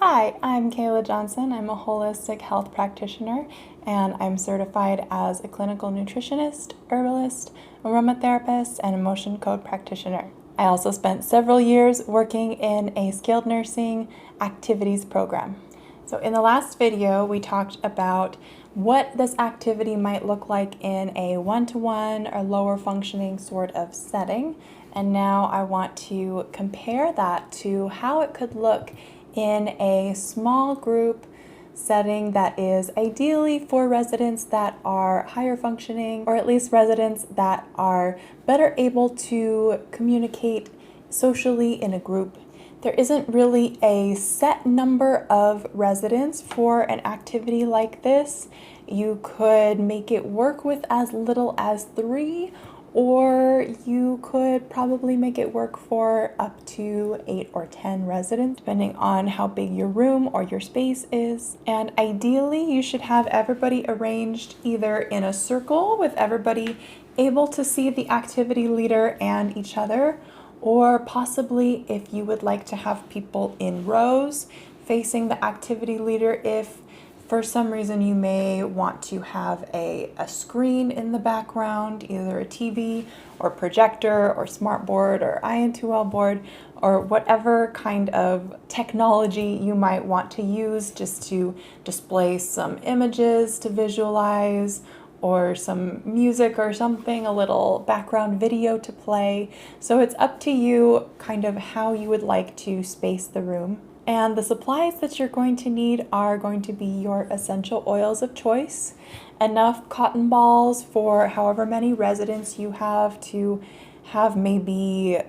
Hi, I'm Kayla Johnson. I'm a holistic health practitioner and I'm certified as a clinical nutritionist, herbalist, aromatherapist, and emotion code practitioner. I also spent several years working in a skilled nursing activities program. So in the last video, we talked about what this activity might look like in a one-to-one or lower functioning sort of setting. And now I want to compare that to how it could look in a small group setting that is ideally for residents that are higher functioning, or at least residents that are better able to communicate socially in a group. There isn't really a set number of residents for an activity like this. You could make it work with as little as 3, or you could probably make it work for up to 8 or 10 residents, depending on how big your room or your space is. And ideally, you should have everybody arranged either in a circle with everybody able to see the activity leader and each other, or possibly if you would like to have people in rows facing the activity leader, if for some reason you may want to have a screen in the background, either a TV or projector or smartboard or iinclude board, or whatever kind of technology you might want to use just to display some images to visualize, or some music or something, a little background video to play. So it's up to you kind of how you would like to space the room. And the supplies that you're going to need are going to be your essential oils of choice, enough cotton balls for however many residents you have to have maybe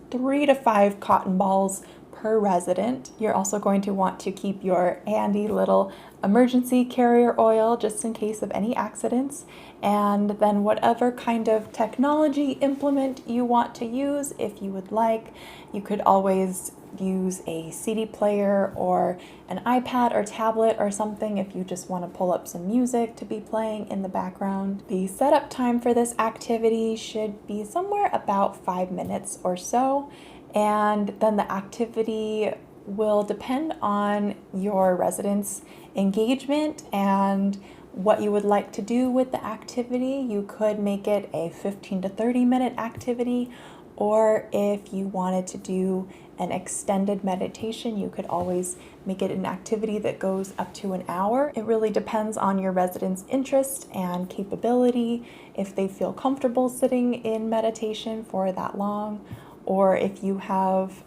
3 to 5 cotton balls per resident. You're also going to want to keep your handy little emergency carrier oil just in case of any accidents, and then whatever kind of technology implement you want to use. If you would like, you could always use a CD player or an iPad or tablet or something if you just want to pull up some music to be playing in the background. The setup time for this activity should be somewhere about 5 minutes or so, and then the activity will depend on your residents' engagement and what you would like to do with the activity. You could make it a 15 to 30 minute activity, or if you wanted to do an extended meditation, you could always make it an activity that goes up to an hour. It really depends on your residents' interest and capability, if they feel comfortable sitting in meditation for that long, or if you have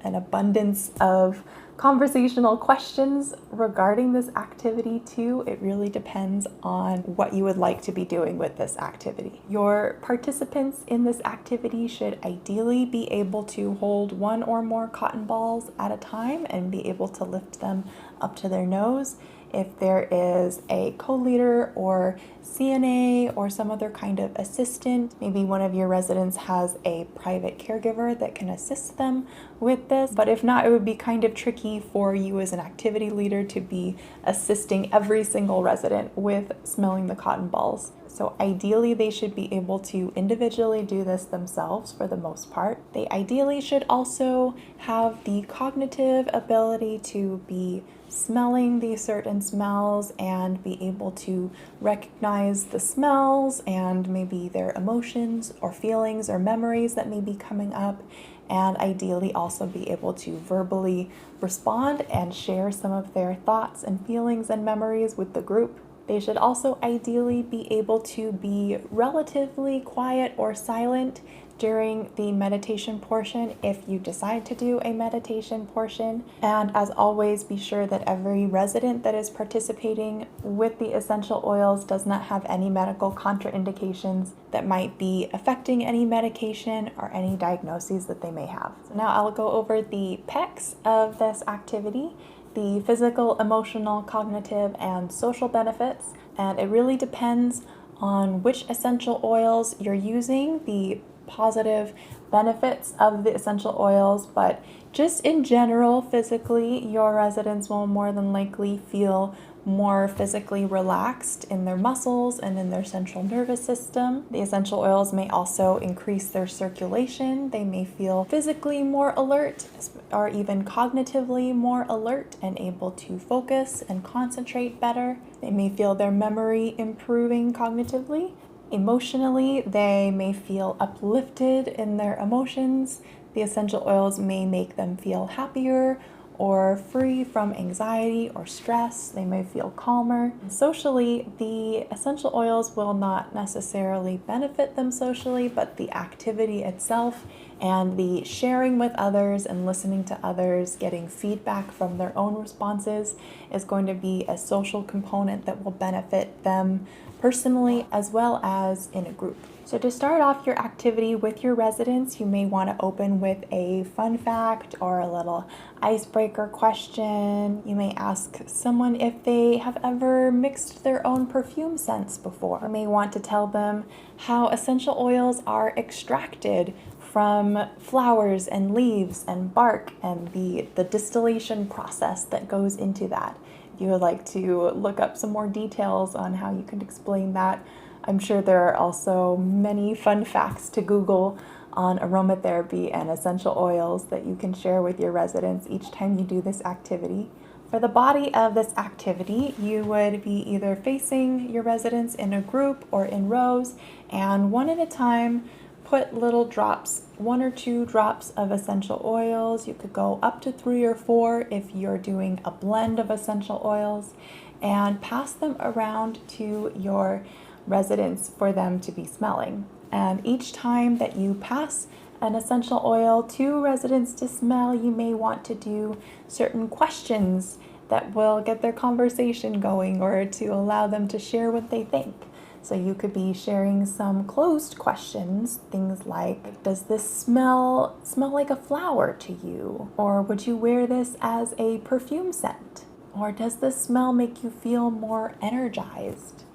an abundance of conversational questions regarding this activity too. It really depends on what you would like to be doing with this activity. Your participants in this activity should ideally be able to hold 1 or more cotton balls at a time and be able to lift them up to their nose. If there is a co-leader or CNA or some other kind of assistant, maybe one of your residents has a private caregiver that can assist them with this. But if not, it would be kind of tricky for you as an activity leader to be assisting every single resident with smelling the cotton balls. So ideally, they should be able to individually do this themselves for the most part. They ideally should also have the cognitive ability to be smelling these certain smells and be able to recognize the smells and maybe their emotions or feelings or memories that may be coming up, and ideally also be able to verbally respond and share some of their thoughts and feelings and memories with the group. They should also ideally be able to be relatively quiet or silent during the meditation portion if you decide to do a meditation portion. And as always, be sure that every resident that is participating with the essential oils does not have any medical contraindications that might be affecting any medication or any diagnoses that they may have. So now I'll go over the pecs of this activity: the physical, emotional, cognitive, and social benefits. And it really depends on which essential oils you're using, the positive benefits of the essential oils, but Just in general, physically, your residents will more than likely feel more physically relaxed in their muscles and in their central nervous system. The essential oils may also increase their circulation. They may feel physically more alert or even cognitively more alert and able to focus and concentrate better. They may feel their memory improving cognitively. Emotionally, they may feel uplifted in their emotions. The essential oils may make them feel happier or free from anxiety or stress. They may feel calmer. Socially, the essential oils will not necessarily benefit them socially, but the activity itself and the sharing with others and listening to others, getting feedback from their own responses is going to be a social component that will benefit them personally as well as in a group. So to start off your activity with your residents, you may want to open with a fun fact or a little icebreaker question. You may ask someone if they have ever mixed their own perfume scents before. You may want to tell them how essential oils are extracted from flowers and leaves and bark and the distillation process that goes into that. If you would like to look up some more details on how you can explain that, I'm sure there are also many fun facts to Google on aromatherapy and essential oils that you can share with your residents each time you do this activity. For the body of this activity, you would be either facing your residents in a group or in rows, and one at a time, put little drops, 1 or 2 drops of essential oils. You could go up to 3 or 4 if you're doing a blend of essential oils, and pass them around to your residents for them to be smelling. And each time that you pass an essential oil to residents to smell, you may want to do certain questions that will get their conversation going or to allow them to share what they think. So you could be sharing some closed questions, things like, does this smell like a flower to you? Or would you wear this as a perfume scent? Or does this smell make you feel more energized?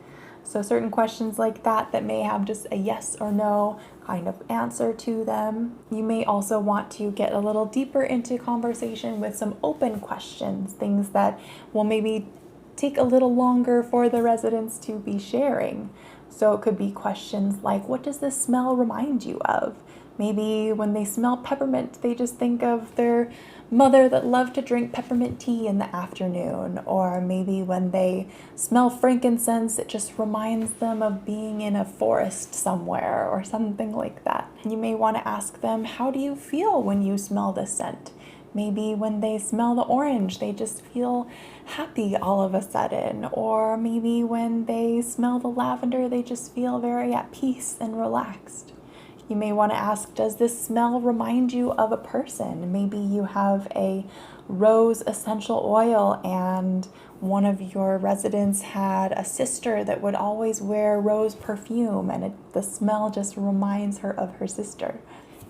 So certain questions like that may have just a yes or no kind of answer to them. You may also want to get a little deeper into conversation with some open questions, things that will maybe take a little longer for the residents to be sharing. So it could be questions like, what does this smell remind you of? Maybe when they smell peppermint, they just think of their mother that loved to drink peppermint tea in the afternoon. Or maybe when they smell frankincense, it just reminds them of being in a forest somewhere or something like that. You may want to ask them, how do you feel when you smell this scent? Maybe when they smell the orange, they just feel happy all of a sudden. Or maybe when they smell the lavender, they just feel very at peace and relaxed. You may want to ask, does this smell remind you of a person? Maybe you have a rose essential oil and one of your residents had a sister that would always wear rose perfume, and the smell just reminds her of her sister.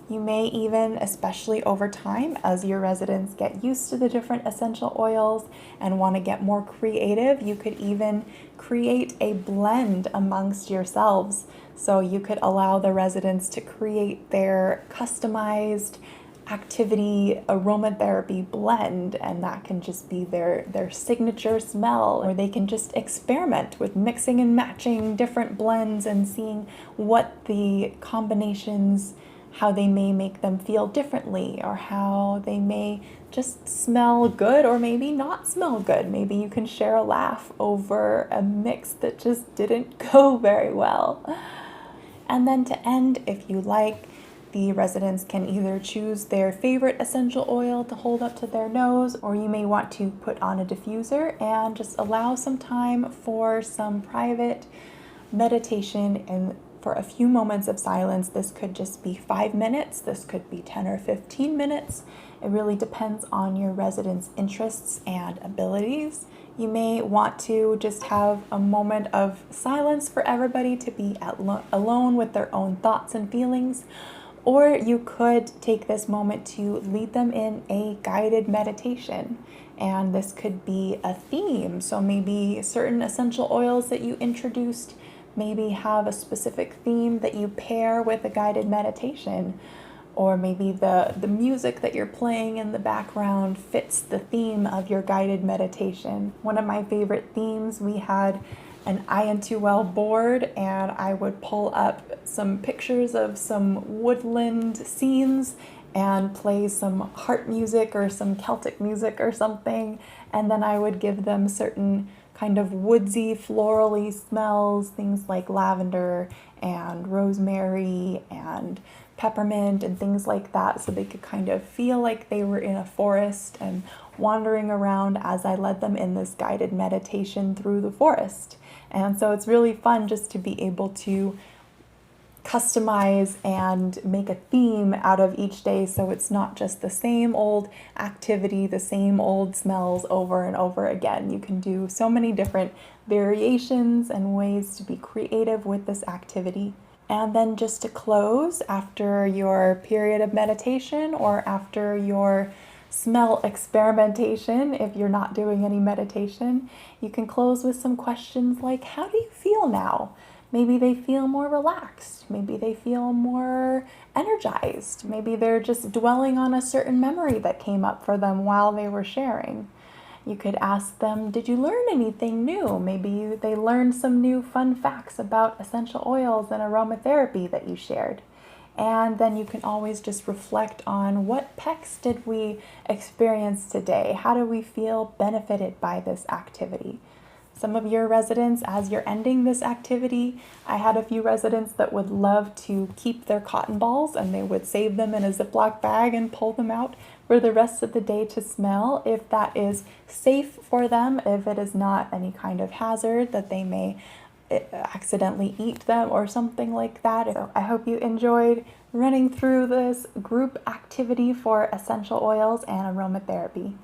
You may even, especially over time, as your residents get used to the different essential oils and want to get more creative, you could even create a blend amongst yourselves. So you could allow the residents to create their customized activity aromatherapy blend, and that can just be their signature smell, or they can just experiment with mixing and matching different blends and seeing what the combinations, how they may make them feel differently, or how they may just smell good or maybe not smell good. Maybe you can share a laugh over a mix that just didn't go very well. And then to end, if you like, the residents can either choose their favorite essential oil to hold up to their nose, or you may want to put on a diffuser and just allow some time for some private meditation and for a few moments of silence. This could just be 5 minutes, this could be 10 or 15 minutes. It really depends on your residents' interests and abilities. You may want to just have a moment of silence for everybody to be alone with their own thoughts and feelings, or you could take this moment to lead them in a guided meditation. And this could be a theme, so maybe certain essential oils that you introduced maybe have a specific theme that you pair with a guided meditation. or maybe the music that you're playing in the background fits the theme of your guided meditation. One of my favorite themes, we had an iinclude board, and I would pull up some pictures of some woodland scenes and play some harp music or some Celtic music or something, and then I would give them certain kind of woodsy, florally smells, things like lavender and rosemary and peppermint and things like that, so they could kind of feel like they were in a forest and wandering around as I led them in this guided meditation through the forest. And so it's really fun just to be able to customize and make a theme out of each day, so it's not just the same old activity, the same old smells over and over again. You can do so many different variations and ways to be creative with this activity. And then just to close, after your period of meditation or after your smell experimentation, if you're not doing any meditation, you can close with some questions like, how do you feel now? Maybe they feel more relaxed. Maybe they feel more energized. Maybe they're just dwelling on a certain memory that came up for them while they were sharing. You could ask them, did you learn anything new? Maybe they learned some new fun facts about essential oils and aromatherapy that you shared. And then you can always just reflect on, what pecs did we experience today? How do we feel benefited by this activity? Some of your residents, as you're ending this activity, I had a few residents that would love to keep their cotton balls, and they would save them in a Ziploc bag and pull them out for the rest of the day to smell, if that is safe for them, if it is not any kind of hazard that they may accidentally eat them or something like that. So I hope you enjoyed running through this group activity for essential oils and aromatherapy.